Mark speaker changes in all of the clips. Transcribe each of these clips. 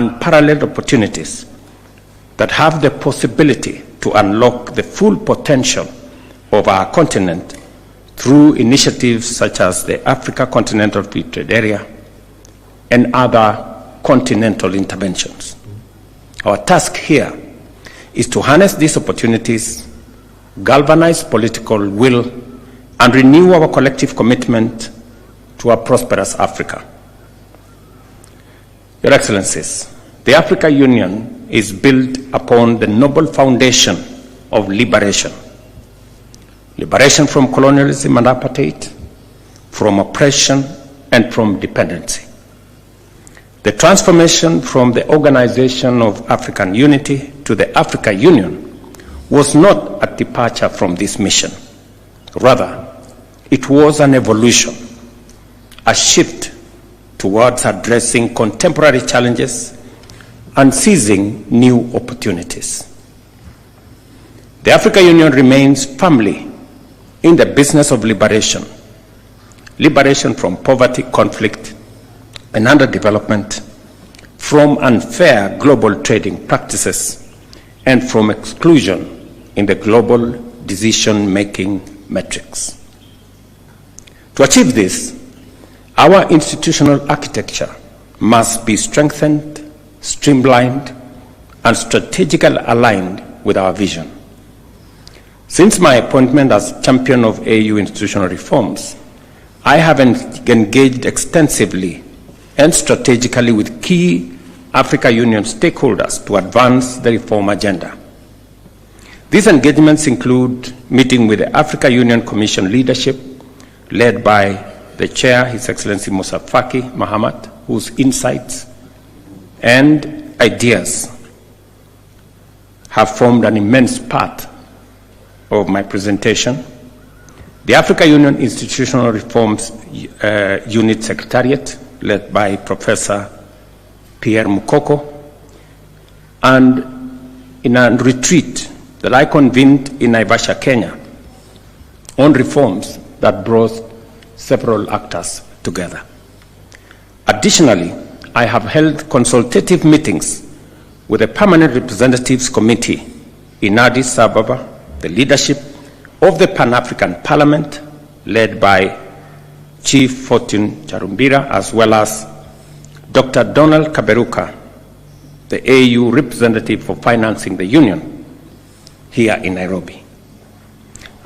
Speaker 1: unparalleled opportunities that have the possibility to unlock the full potential of our continent through initiatives such as the Africa Continental Free Trade Area and other continental interventions. Our task here is to harness these opportunities, galvanize political will, and renew our collective commitment to a prosperous Africa. Your Excellencies, the African Union is built upon the noble foundation of liberation. Liberation from colonialism and apartheid, from oppression and from dependency. The transformation from the Organization of African Unity to the African Union was not a departure from this mission. Rather, it was an evolution, a shift towards addressing contemporary challenges and seizing new opportunities. The African Union remains firmly in the business of liberation. Liberation from poverty, conflict, and underdevelopment, from unfair global trading practices, and from exclusion in the global decision-making metrics. To achieve this, our institutional architecture must be strengthened, streamlined, and strategically aligned with our vision. Since my appointment as champion of AU institutional reforms, I have engaged extensively and strategically with key African Union stakeholders to advance the reform agenda. These engagements include meeting with the African Union Commission leadership, led by the Chair, His Excellency Musa Faki Mahamat, whose insights and ideas have formed an immense part of my presentation. The African Union Institutional Reforms Unit Secretariat, led by Professor Pierre Mukoko, and in a retreat that I convened in Naivasha, Kenya, on reforms that brought several actors together. Additionally, I have held consultative meetings with the Permanent Representatives Committee in Addis Ababa, the leadership of the Pan-African Parliament, led by Chief Fortune Charumbira, as well as Dr. Donald Kaberuka, the AU representative for financing the Union, here in Nairobi.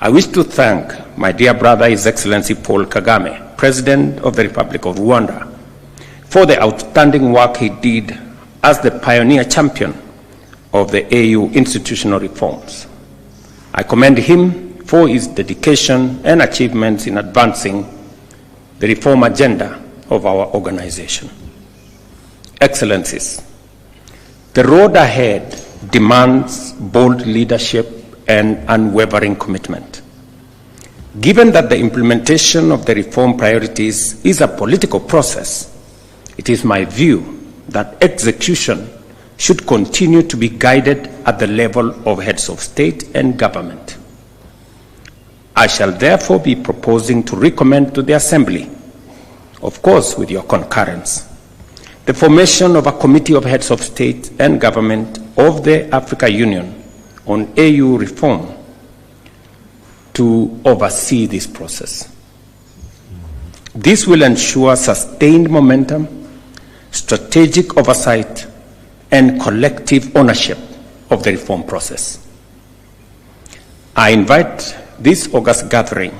Speaker 1: I wish to thank my dear brother, His Excellency Paul Kagame, President of the Republic of Rwanda, for the outstanding work he did as the pioneer champion of the AU institutional reforms. I commend him for his dedication and achievements in advancing the reform agenda of our organization. Excellencies, the road ahead demands bold leadership and unwavering commitment. Given that the implementation of the reform priorities is a political process, it is my view that execution should continue to be guided at the level of heads of state and government. I shall therefore be proposing to recommend to the Assembly, of course with your concurrence, the formation of a committee of heads of state and government of the African Union on AU reform to oversee this process. This will ensure sustained momentum, strategic oversight, and collective ownership of the reform process. I invite this August gathering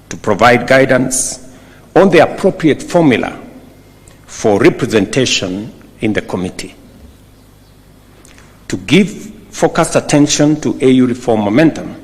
Speaker 1: to provide guidance on the appropriate formula for representation in the committee. To give focused attention to AU reform momentum,